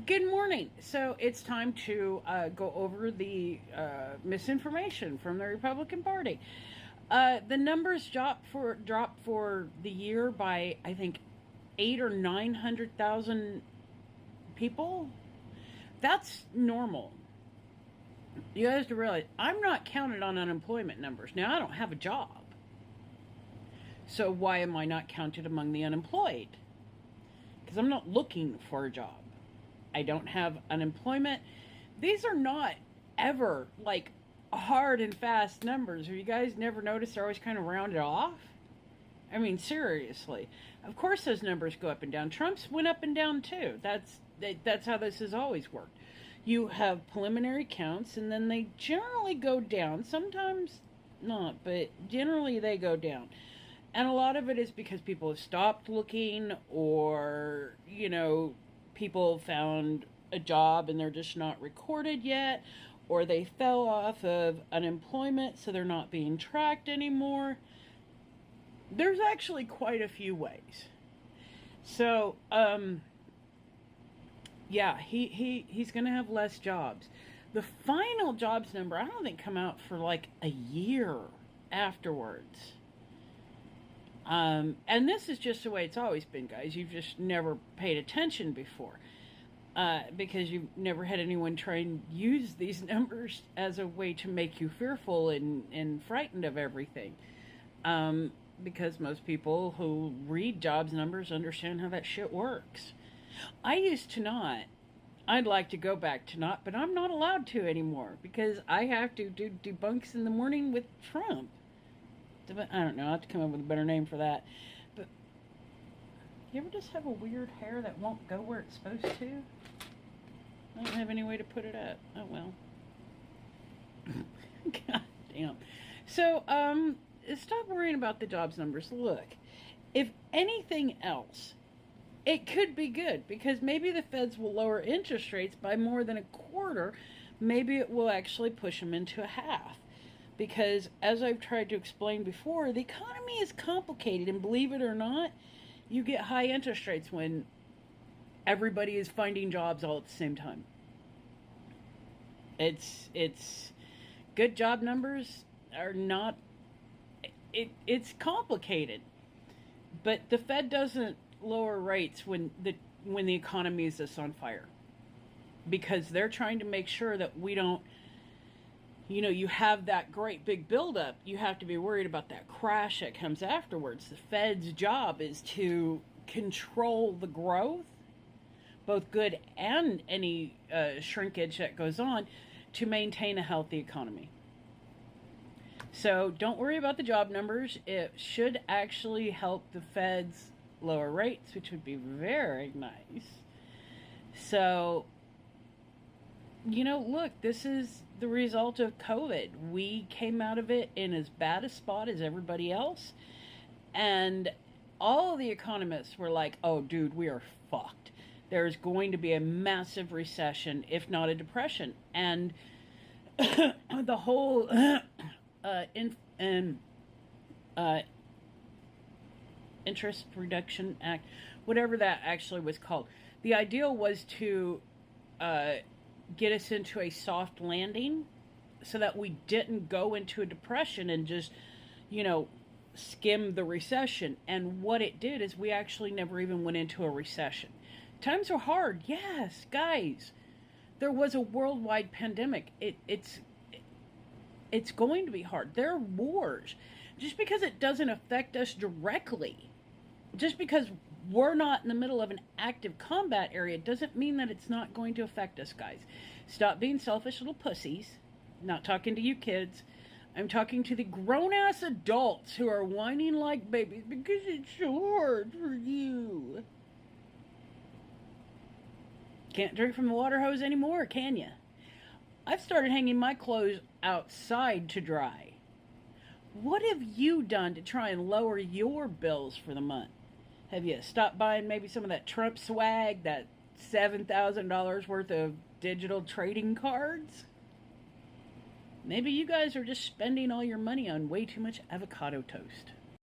Good morning. So it's time to go over the misinformation from the Republican Party. The numbers dropped for the year by I think 8 or 900,000 people. That's normal. You guys have to realize I'm not counted on unemployment numbers. Now I don't have a job, so why am I not counted among the unemployed? Because I'm not looking for a job. I don't have unemployment. These are not ever like hard and fast numbers. Have you guys never noticed they're always kind of rounded off? I mean, seriously. Of course those numbers go up and down. Trump's went up and down too. That's how this has always worked. You have preliminary counts and then they generally go down. Sometimes not, but generally they go down. And a lot of it is because people have stopped looking, or, people found a job and they're just not recorded yet, or they fell off of unemployment so they're not being tracked anymore. There's actually quite a few ways. So, yeah, he's going to have less jobs. The final jobs number, I don't think come out for like a year afterwards. And this is just the way it's always been, guys. You've just never paid attention before. Because you've never had anyone try and use these numbers as a way to make you fearful and frightened of everything. Because most people who read jobs numbers understand how that shit works. I used to not. I'd like to go back to not, but I'm not allowed to anymore because I have to do debunks in the morning with Trump. I don't know, I have to come up with a better name for that. But you ever just have a weird hair that won't go where it's supposed to? I don't have any way to put it up. Oh well. God damn. So, stop worrying about the jobs numbers. Look, if anything else, it could be good because maybe the feds will lower interest rates by more than a quarter. Maybe it will actually push them into a half. Because, as I've tried to explain before, the economy is complicated, and believe it or not, you get high interest rates when everybody is finding jobs all at the same time. It's good job numbers are not, it's complicated. But the Fed doesn't lower rates when the economy is this on fire. Because they're trying to make sure that we don't, you have that great big buildup. You have to be worried about that crash that comes afterwards. The Fed's job is to control the growth, both good and any shrinkage that goes on, to maintain a healthy economy. So don't worry about the job numbers. It should actually help the Feds lower rates, which would be very nice. So, look, this is the result of COVID. We came out of it in as bad a spot as everybody else. And all the economists were like, oh, dude, we are fucked. There's going to be a massive recession, if not a depression. And the whole Interest Reduction Act, whatever that actually was called, the ideal was to get us into a soft landing so that we didn't go into a depression and just, skim the recession. And what it did is we actually never even went into a recession. Times were hard. Yes, guys. There was a worldwide pandemic. It's going to be hard. There are wars. Just because it doesn't affect us directly, just because we're not in the middle of an active combat area, doesn't mean that it's not going to affect us, guys. Stop being selfish little pussies. I'm not talking to you kids. I'm talking to the grown-ass adults who are whining like babies because it's so hard for you. Can't drink from the water hose anymore, can you? I've started hanging my clothes outside to dry. What have you done to try and lower your bills for the month? Have you stopped buying maybe some of that Trump swag, that $7,000 worth of digital trading cards? Maybe you guys are just spending all your money on way too much avocado toast.